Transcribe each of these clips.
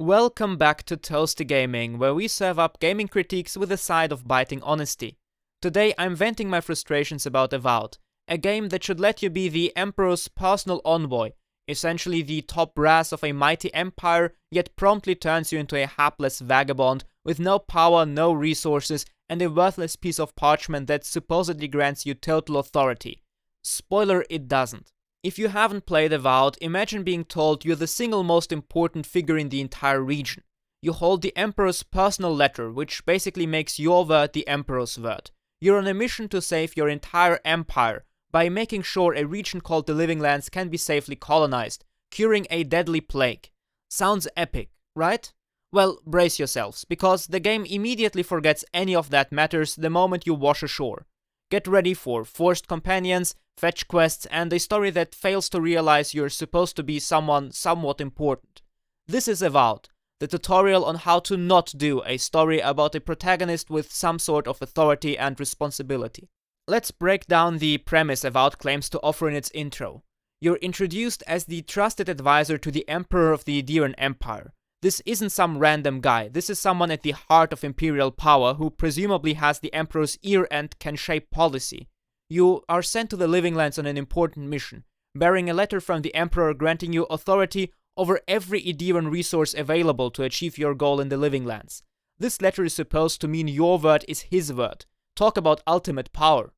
Welcome back to Toasty Gaming, where we serve up gaming critiques with a side of biting honesty. Today I'm venting my frustrations about Avowed, a game that should let you be the Emperor's personal envoy, essentially the top brass of a mighty empire, yet promptly turns you into a hapless vagabond with no power, no resources, and a worthless piece of parchment that supposedly grants you total authority. Spoiler, it doesn't. If you haven't played Avowed, imagine being told you're the single most important figure in the entire region. You hold the Emperor's personal letter, which basically makes your word the Emperor's word. You're on a mission to save your entire empire by making sure a region called the Living Lands can be safely colonized, curing a deadly plague. Sounds epic, right? Well, brace yourselves, because the game immediately forgets any of that matters the moment you wash ashore. Get ready for forced companions, fetch quests, and a story that fails to realize you're supposed to be someone somewhat important. This is Avowed, the tutorial on how to not do a story about a protagonist with some sort of authority and responsibility. Let's break down the premise Avowed claims to offer in its intro. You're introduced as the trusted advisor to the Emperor of the Aedyran Empire. This isn't some random guy, this is someone at the heart of Imperial power who presumably has the Emperor's ear and can shape policy. You are sent to the Living Lands on an important mission, bearing a letter from the Emperor granting you authority over every Aedyran resource available to achieve your goal in the Living Lands. This letter is supposed to mean your word is his word. Talk about ultimate power.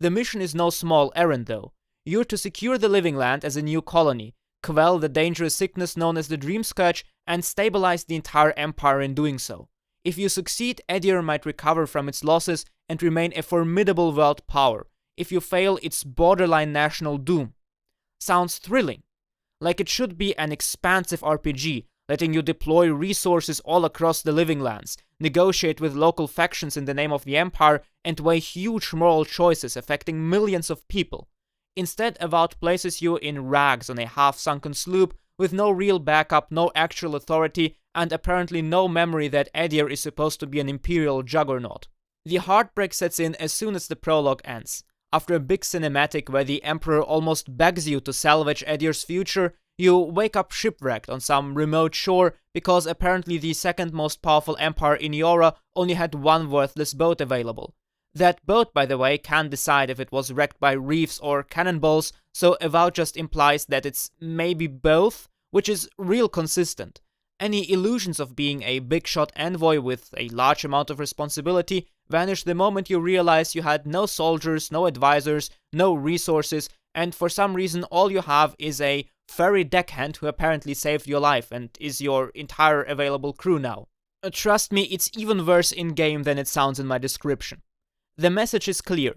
The mission is no small errand though. You're to secure the Living Land as a new colony, quell the dangerous sickness known as the Dream Scourge, and stabilize the entire empire in doing so. If you succeed, Aedyran might recover from its losses and remain a formidable world power. If you fail, it's borderline national doom. Sounds thrilling. Like it should be an expansive RPG, letting you deploy resources all across the Living Lands, negotiate with local factions in the name of the Empire, and weigh huge moral choices affecting millions of people. Instead, Avowed places you in rags on a half-sunken sloop with no real backup, no actual authority, and apparently no memory that Aedyr is supposed to be an imperial juggernaut. The heartbreak sets in as soon as the prologue ends. After a big cinematic where the Emperor almost begs you to salvage Aedyr's future, you wake up shipwrecked on some remote shore because apparently the second most powerful empire in Eora only had one worthless boat available. That boat, by the way, can't decide if it was wrecked by reefs or cannonballs, so Avowed just implies that it's maybe both, which is real consistent. Any illusions of being a big-shot envoy with a large amount of responsibility vanish the moment you realize you had no soldiers, no advisors, no resources, and for some reason all you have is a furry deckhand who apparently saved your life and is your entire available crew now. Trust me, it's even worse in-game than it sounds in my description. The message is clear.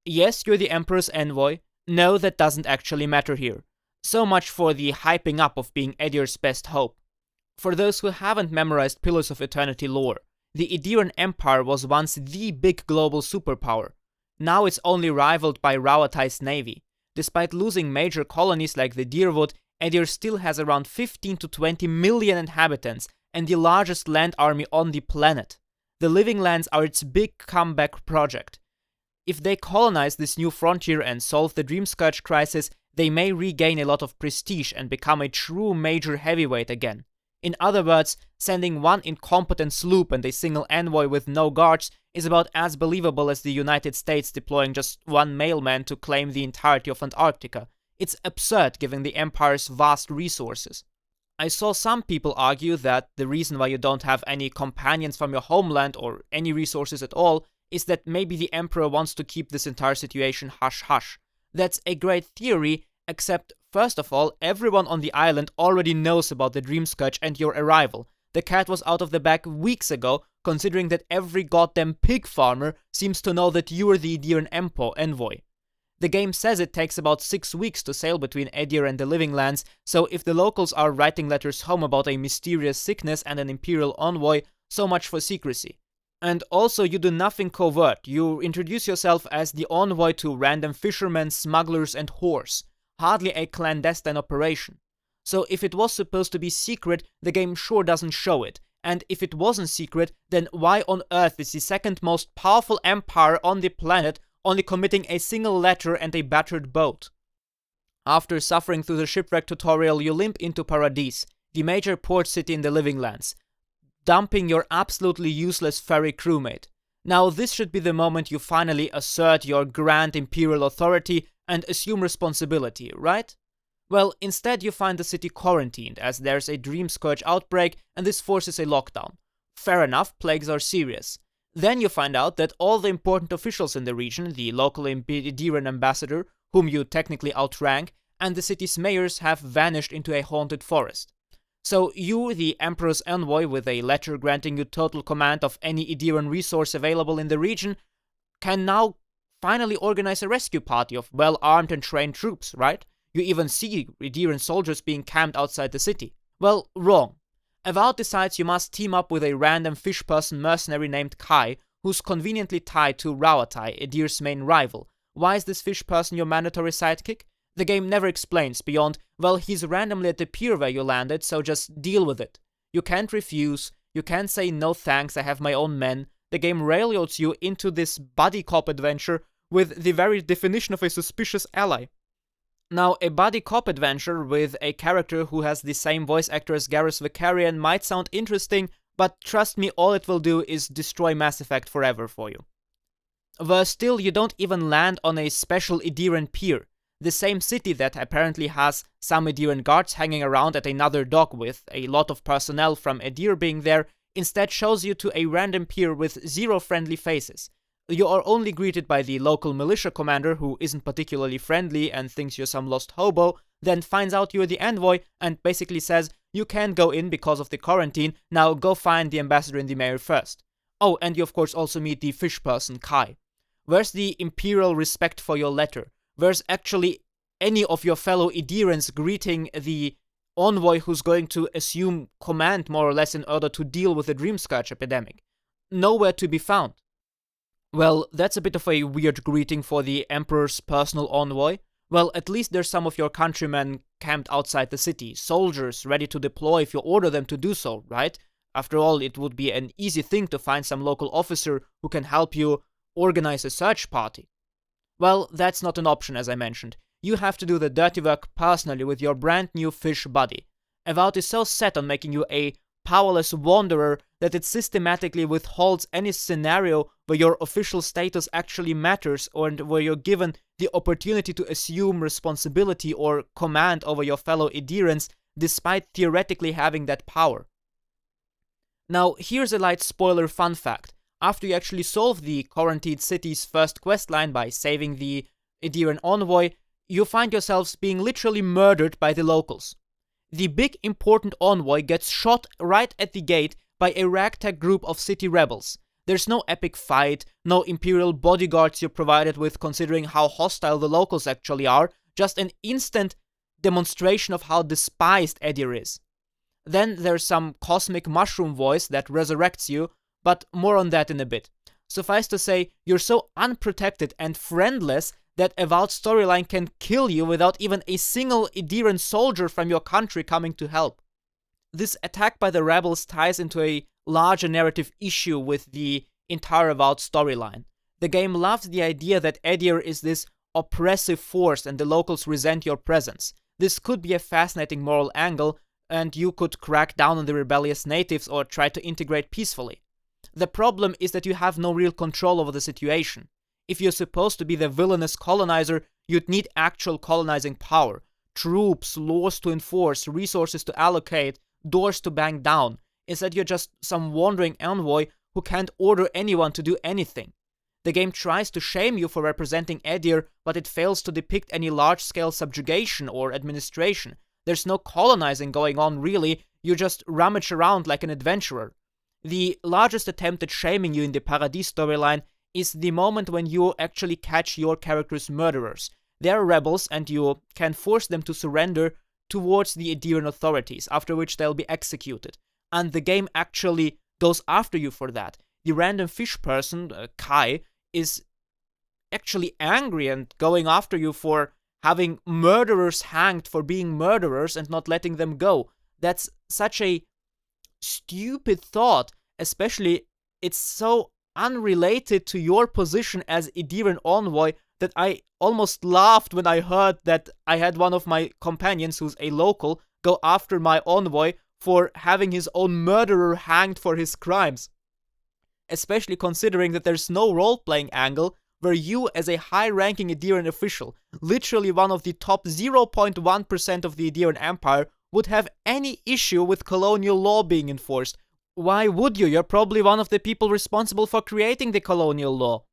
Yes, you're the Emperor's envoy. No, that doesn't actually matter here. So much for the hyping up of being Aedyr's best hope. For those who haven't memorized Pillars of Eternity lore, the Aedyran Empire was once the big global superpower. Now it's only rivaled by Rauatai's navy. Despite losing major colonies like the Deerwood, Aedyr still has around 15 to 20 million inhabitants and the largest land army on the planet. The Living Lands are its big comeback project. If they colonize this new frontier and solve the Dream Scourge crisis, they may regain a lot of prestige and become a true major heavyweight again. In other words, sending one incompetent sloop and a single envoy with no guards is about as believable as the United States deploying just one mailman to claim the entirety of Antarctica. It's absurd given the Empire's vast resources. I saw some people argue that the reason why you don't have any companions from your homeland or any resources at all is that maybe the Emperor wants to keep this entire situation hush-hush. That's a great theory, except first of all, everyone on the island already knows about the Dream Scourge and your arrival. The cat was out of the bag weeks ago, considering that every goddamn pig farmer seems to know that you are the Aedyran envoy. The game says it takes about 6 weeks to sail between Aedyr and the Living Lands, so if the locals are writing letters home about a mysterious sickness and an Imperial envoy, so much for secrecy. And also, you do nothing covert. You introduce yourself as the envoy to random fishermen, smugglers, and whores. Hardly a clandestine operation. So if it was supposed to be secret, the game sure doesn't show it. And if it wasn't secret, then why on earth is the second most powerful empire on the planet only committing a single letter and a battered boat? After suffering through the shipwreck tutorial, you limp into Paradise, the major port city in the Living Lands, dumping your absolutely useless ferry crewmate. Now this should be the moment you finally assert your grand imperial authority and assume responsibility, right? Well, instead you find the city quarantined as there's a Dream Scourge outbreak and this forces a lockdown. Fair enough, plagues are serious. Then you find out that all the important officials in the region, the local Aedyran ambassador, whom you technically outrank, and the city's mayors have vanished into a haunted forest. So you, the Emperor's Envoy, with a letter granting you total command of any Aedyran resource available in the region, can now finally organize a rescue party of well-armed and trained troops, right? You even see Aedyran soldiers being camped outside the city. Well, wrong. Avowed decides you must team up with a random fish person mercenary named Kai, who's conveniently tied to Rauatai, Aedir's main rival. Why is this fish person your mandatory sidekick? The game never explains beyond, well, he's randomly at the pier where you landed, so just deal with it. You can't refuse, you can't say no thanks, I have my own men. The game railroads you into this buddy cop adventure with the very definition of a suspicious ally. Now, a buddy cop adventure with a character who has the same voice actor as Garrus Vakarian might sound interesting, but trust me, all it will do is destroy Mass Effect forever for you. But still, you don't even land on a special Aedyran pier. The same city that apparently has some Aedyran guards hanging around at another dock with a lot of personnel from Aedyr being there, instead shows you to a random pier with zero friendly faces. You are only greeted by the local militia commander, who isn't particularly friendly and thinks you're some lost hobo, then finds out you're the envoy and basically says, you can't go in because of the quarantine, now go find the ambassador and the mayor first. Oh, and you of course also meet the fish person, Kai. Where's the imperial respect for your letter? Where's actually any of your fellow Aedyrans greeting the envoy who's going to assume command more or less in order to deal with the Dream Scourge epidemic? Nowhere to be found. Well, that's a bit of a weird greeting for the Emperor's personal envoy. Well, at least there's some of your countrymen camped outside the city, soldiers ready to deploy if you order them to do so, right? After all, it would be an easy thing to find some local officer who can help you organize a search party. Well, that's not an option, as I mentioned. You have to do the dirty work personally with your brand new fish buddy. Avowed is so set on making you a powerless wanderer that it systematically withholds any scenario where your official status actually matters or where you're given the opportunity to assume responsibility or command over your fellow Aedyrans despite theoretically having that power. Now, here's a light spoiler fun fact. After you actually solve the quarantined city's first questline by saving the Aedyran envoy, you find yourselves being literally murdered by the locals. The big important envoy gets shot right at the gate by a ragtag group of city rebels. There's no epic fight, no imperial bodyguards you're provided with considering how hostile the locals actually are, just an instant demonstration of how despised Aedyr is. Then there's some cosmic mushroom voice that resurrects you, but more on that in a bit. Suffice to say, you're so unprotected and friendless that Avowed storyline can kill you without even a single Aedyran soldier from your country coming to help. This attack by the rebels ties into a larger narrative issue with the entire Avowed storyline. The game loves the idea that Aedyr is this oppressive force and the locals resent your presence. This could be a fascinating moral angle, and you could crack down on the rebellious natives or try to integrate peacefully. The problem is that you have no real control over the situation. If you're supposed to be the villainous colonizer, you'd need actual colonizing power. Troops, laws to enforce, resources to allocate, doors to bang down. Instead, you're just some wandering envoy who can't order anyone to do anything. The game tries to shame you for representing Aedyr, but it fails to depict any large-scale subjugation or administration. There's no colonizing going on really, you just rummage around like an adventurer. The largest attempt at shaming you in the Paradis storyline is the moment when you actually catch your character's murderers. They are rebels and you can force them to surrender towards the Aedyran authorities, after which they'll be executed. And the game actually goes after you for that. The random fish person, Kai, is actually angry and going after you for having murderers hanged for being murderers and not letting them go. That's such a stupid thought, especially it's so unrelated to your position as Aedyran envoy that I almost laughed when I heard that I had one of my companions who's a local go after my envoy for having his own murderer hanged for his crimes. Especially considering that there's no role-playing angle where you, as a high-ranking Aedyran official, literally one of the top 0.1% of the Aedyran Empire, would have any issue with colonial law being enforced. Why would you? You're probably one of the people responsible for creating the colonial law.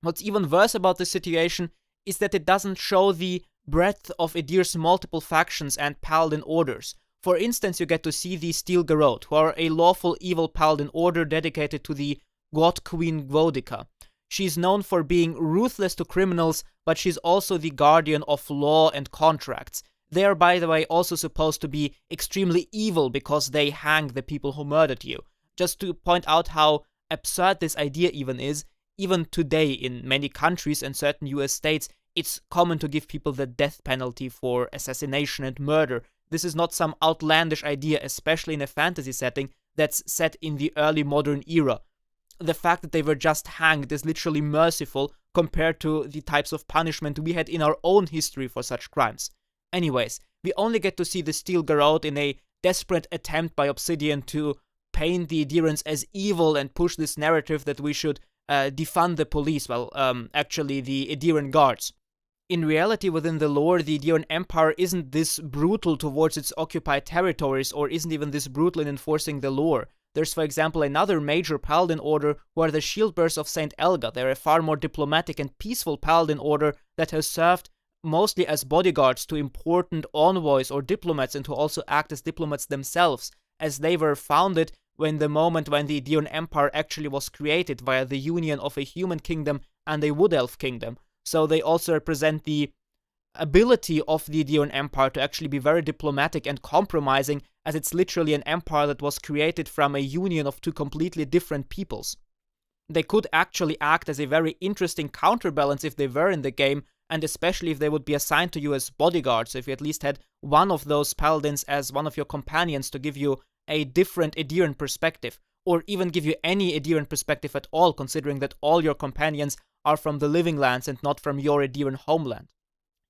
What's even worse about this situation is that it doesn't show the breadth of Aedyr's multiple factions and paladin orders. For instance, you get to see the Steel Garrote, who are a lawful evil paladin order dedicated to the God Queen Boudica. She's known for being ruthless to criminals, but she's also the guardian of law and contracts. They are, by the way, also supposed to be extremely evil because they hang the people who murdered you. Just to point out how absurd this idea even is, even today in many countries and certain US states, it's common to give people the death penalty for assassination and murder. This is not some outlandish idea, especially in a fantasy setting that's set in the early modern era. The fact that they were just hanged is literally merciful compared to the types of punishment we had in our own history for such crimes. Anyways, we only get to see the Steel Garrote in a desperate attempt by Obsidian to paint the Aedyrans as evil and push this narrative that we should defund the police, actually the Aedyran guards. In reality, within the lore, the Aedyran Empire isn't this brutal towards its occupied territories, or isn't even this brutal in enforcing the lore. There's, for example, another major paladin order who are the Shieldbearers of St. Elga. They're a far more diplomatic and peaceful paladin order that has served mostly as bodyguards to important envoys or diplomats, and who also act as diplomats themselves, as they were founded when the Aedyran Empire actually was created via the union of a human kingdom and a wood elf kingdom. So they also represent the ability of the Aedyran Empire to actually be very diplomatic and compromising, as it's literally an empire that was created from a union of two completely different peoples. They could actually act as a very interesting counterbalance if they were in the game, and especially if they would be assigned to you as bodyguards, so if you at least had one of those paladins as one of your companions to give you a different Aedyran perspective, or even give you any Aedyran perspective at all, considering that all your companions are from the Living Lands and not from your Aedyran homeland.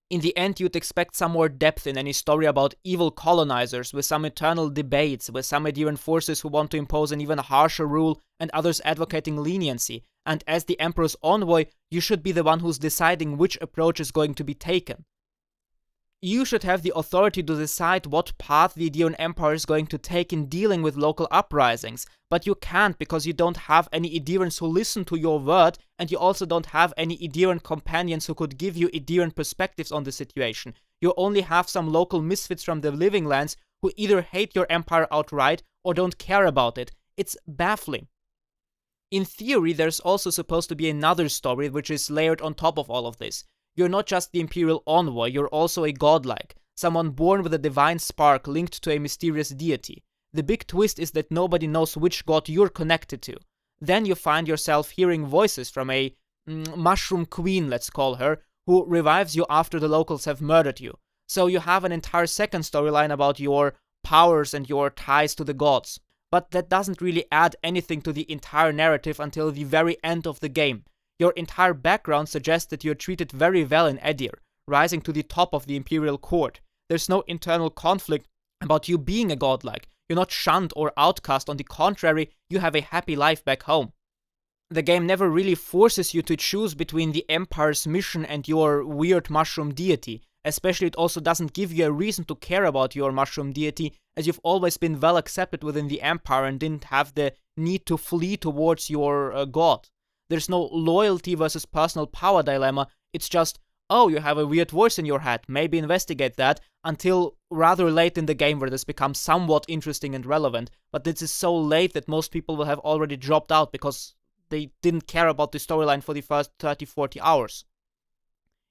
In the end, you'd expect some more depth in any story about evil colonizers, with some eternal debates, with some Aedyran forces who want to impose an even harsher rule and others advocating leniency, and as the Emperor's envoy, you should be the one who's deciding which approach is going to be taken. You should have the authority to decide what path the Aedyran Empire is going to take in dealing with local uprisings, but you can't because you don't have any Aedyrans who listen to your word, and you also don't have any Aedyran companions who could give you Aedyran perspectives on the situation. You only have some local misfits from the Living Lands who either hate your empire outright or don't care about it. It's baffling. In theory, there's also supposed to be another story which is layered on top of all of this. You're not just the Imperial Envoy, you're also a Godlike, someone born with a divine spark linked to a mysterious deity. The big twist is that nobody knows which god you're connected to. Then you find yourself hearing voices from a mushroom queen, let's call her, who revives you after the locals have murdered you. So you have an entire second storyline about your powers and your ties to the gods. But that doesn't really add anything to the entire narrative until the very end of the game. Your entire background suggests that you're treated very well in Aedyr, rising to the top of the Imperial Court. There's no internal conflict about you being a godlike. You're not shunned or outcast. On the contrary, you have a happy life back home. The game never really forces you to choose between the Empire's mission and your weird mushroom deity. Especially, it also doesn't give you a reason to care about your mushroom deity, as you've always been well accepted within the Empire and didn't have the need to flee towards your god. There's no loyalty versus personal power dilemma. It's just, oh, you have a weird voice in your head, maybe investigate that, until rather late in the game where this becomes somewhat interesting and relevant. But this is so late that most people will have already dropped out because they didn't care about the storyline for the first 30-40 hours.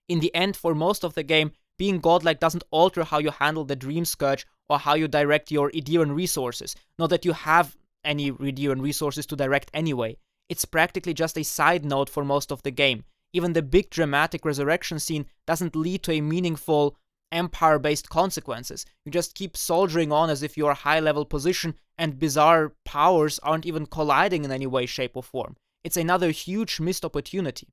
In the end, for most of the game, being godlike doesn't alter how you handle the Dream Scourge or how you direct your Aedyran resources. Not that you have any Aedyran resources to direct anyway. It's practically just a side note for most of the game. Even the big dramatic resurrection scene doesn't lead to a meaningful empire-based consequences. You just keep soldiering on as if you're a high-level position, and bizarre powers aren't even colliding in any way, shape, or form. It's another huge missed opportunity.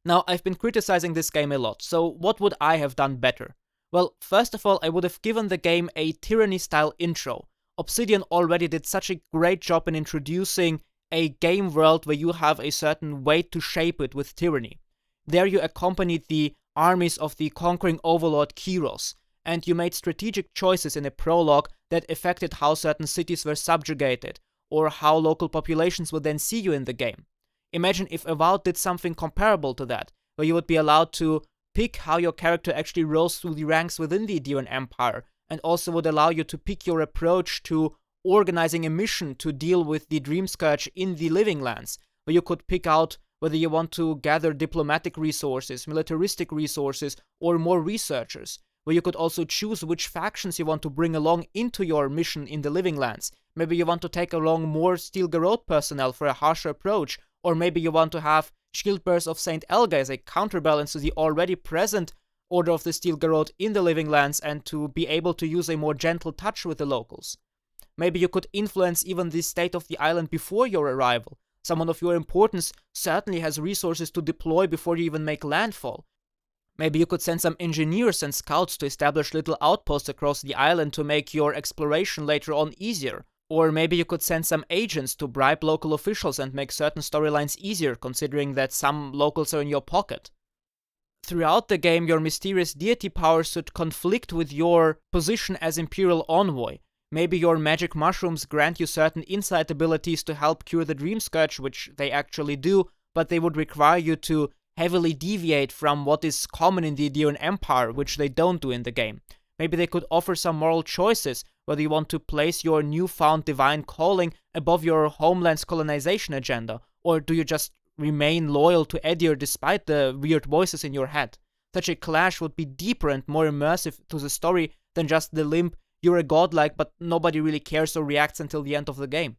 Now, I've been criticizing this game a lot, so what would I have done better? Well, first of all, I would have given the game a tyranny-style intro. Obsidian already did such a great job in introducing a game world where you have a certain way to shape it with tyranny. There you accompanied the armies of the conquering overlord Kyros, and you made strategic choices in a prologue that affected how certain cities were subjugated, or how local populations would then see you in the game. Imagine if Avowed did something comparable to that, where you would be allowed to pick how your character actually rose through the ranks within the Aedyran Empire, and also would allow you to pick your approach to organizing a mission to deal with the Dream Scourge in the Living Lands, where you could pick out whether you want to gather diplomatic resources, militaristic resources, or more researchers, where you could also choose which factions you want to bring along into your mission in the Living Lands. Maybe you want to take along more Steel-Garrod personnel for a harsher approach, or maybe you want to have Shieldbearers of St. Elga as a counterbalance to the already present Order of the Steel-Garrod in the Living Lands and to be able to use a more gentle touch with the locals. Maybe you could influence even the state of the island before your arrival. Someone of your importance certainly has resources to deploy before you even make landfall. Maybe you could send some engineers and scouts to establish little outposts across the island to make your exploration later on easier. Or maybe you could send some agents to bribe local officials and make certain storylines easier, considering that some locals are in your pocket. Throughout the game, your mysterious deity powers should conflict with your position as Imperial Envoy. Maybe your magic mushrooms grant you certain insight abilities to help cure the Dream Scourge, which they actually do, but they would require you to heavily deviate from what is common in the Aedyran Empire, which they don't do in the game. Maybe they could offer some moral choices, whether you want to place your newfound divine calling above your homeland's colonization agenda, or do you just remain loyal to Aedyr despite the weird voices in your head. Such a clash would be deeper and more immersive to the story than just the limp, you're a godlike but nobody really cares or reacts until the end of the game.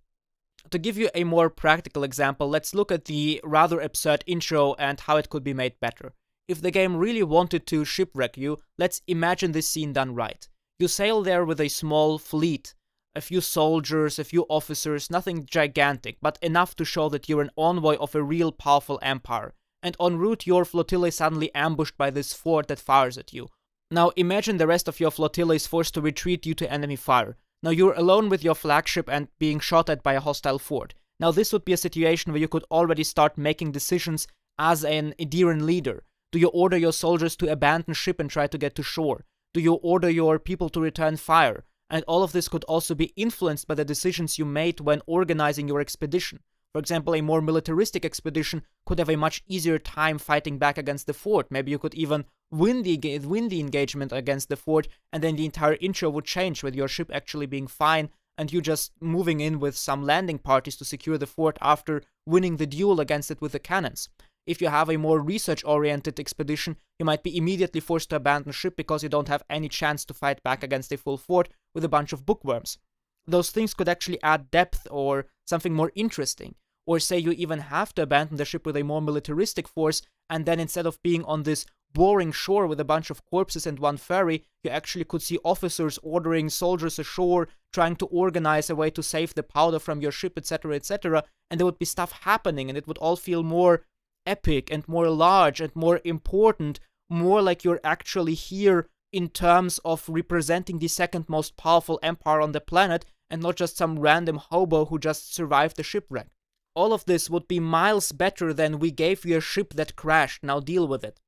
To give you a more practical example, let's look at the rather absurd intro and how it could be made better. If the game really wanted to shipwreck you, let's imagine this scene done right. You sail there with a small fleet, a few soldiers, a few officers, nothing gigantic, but enough to show that you're an envoy of a real powerful empire. And en route, your flotilla is suddenly ambushed by this fort that fires at you. Now imagine the rest of your flotilla is forced to retreat due to enemy fire. Now you're alone with your flagship and being shot at by a hostile fort. Now this would be a situation where you could already start making decisions as an Aedyran leader. Do you order your soldiers to abandon ship and try to get to shore? Do you order your people to return fire? And all of this could also be influenced by the decisions you made when organizing your expedition. For example, a more militaristic expedition could have a much easier time fighting back against the fort. Maybe you could even win the engagement against the fort, and then the entire intro would change with your ship actually being fine and you just moving in with some landing parties to secure the fort after winning the duel against it with the cannons. If you have a more research-oriented expedition, you might be immediately forced to abandon ship because you don't have any chance to fight back against a full fort with a bunch of bookworms. Those things could actually add depth or something more interesting. Or say you even have to abandon the ship with a more militaristic force, and then instead of being on this boring shore with a bunch of corpses and one ferry, you actually could see officers ordering soldiers ashore, trying to organize a way to save the powder from your ship, etc., etc., and there would be stuff happening, and it would all feel more epic and more large and more important, more like you're actually here in terms of representing the second most powerful empire on the planet, and not just some random hobo who just survived the shipwreck. All of this would be miles better than we gave you a ship that crashed, now deal with it.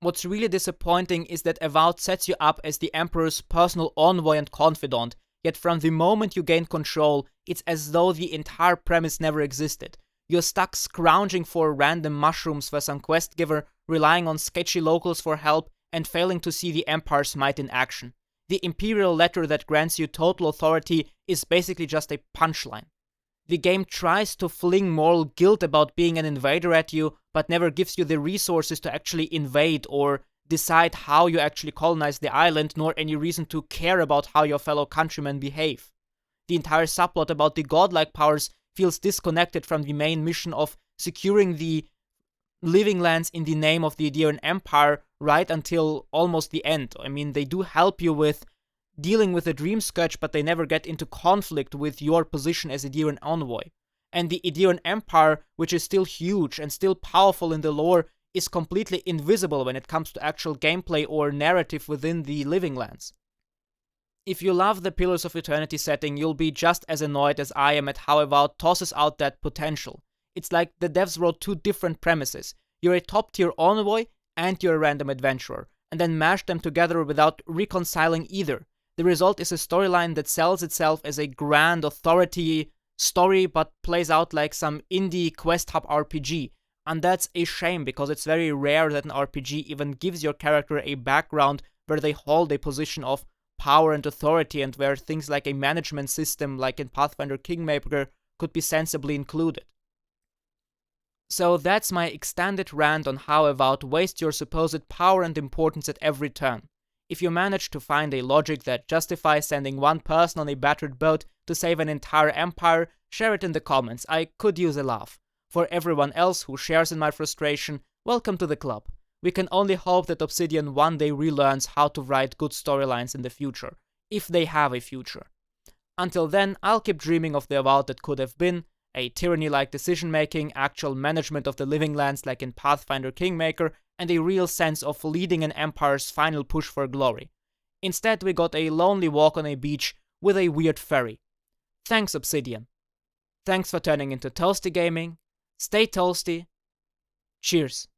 What's really disappointing is that Avowed sets you up as the Emperor's personal envoy and confidant, yet from the moment you gain control, it's as though the entire premise never existed. You're stuck scrounging for random mushrooms for some quest giver, relying on sketchy locals for help, and failing to see the Empire's might in action. The Imperial letter that grants you total authority is basically just a punchline. The game tries to fling moral guilt about being an invader at you, but never gives you the resources to actually invade or decide how you actually colonize the island, nor any reason to care about how your fellow countrymen behave. The entire subplot about the godlike powers feels disconnected from the main mission of securing the living lands in the name of the Aedyran Empire right until almost the end. I mean, they do help you with dealing with the Dream Scourge, but they never get into conflict with your position as Aedyran Envoy. And the Aedyran Empire, which is still huge and still powerful in the lore, is completely invisible when it comes to actual gameplay or narrative within the Living Lands. If you love the Pillars of Eternity setting, you'll be just as annoyed as I am at how Avowed tosses out that potential. It's like the devs wrote two different premises. You're a top-tier envoy and you're a random adventurer, and then mashed them together without reconciling either. The result is a storyline that sells itself as a grand authority story but plays out like some indie quest hub RPG. And that's a shame, because it's very rare that an RPG even gives your character a background where they hold a position of power and authority, and where things like a management system like in Pathfinder Kingmaker could be sensibly included. So that's my extended rant on how Avowed wastes your supposed power and importance at every turn. If you manage to find a logic that justifies sending one person on a battered boat to save an entire empire, share it in the comments. I could use a laugh. For everyone else who shares in my frustration, welcome to the club. We can only hope that Obsidian one day relearns how to write good storylines in the future, if they have a future. Until then, I'll keep dreaming of the Avowed that could have been, a tyranny-like decision-making, actual management of the Living Lands like in Pathfinder Kingmaker, and a real sense of leading an empire's final push for glory. Instead, we got a lonely walk on a beach with a weird ferry. Thanks, Obsidian. Thanks for turning into Toasty Gaming. Stay toasty. Cheers.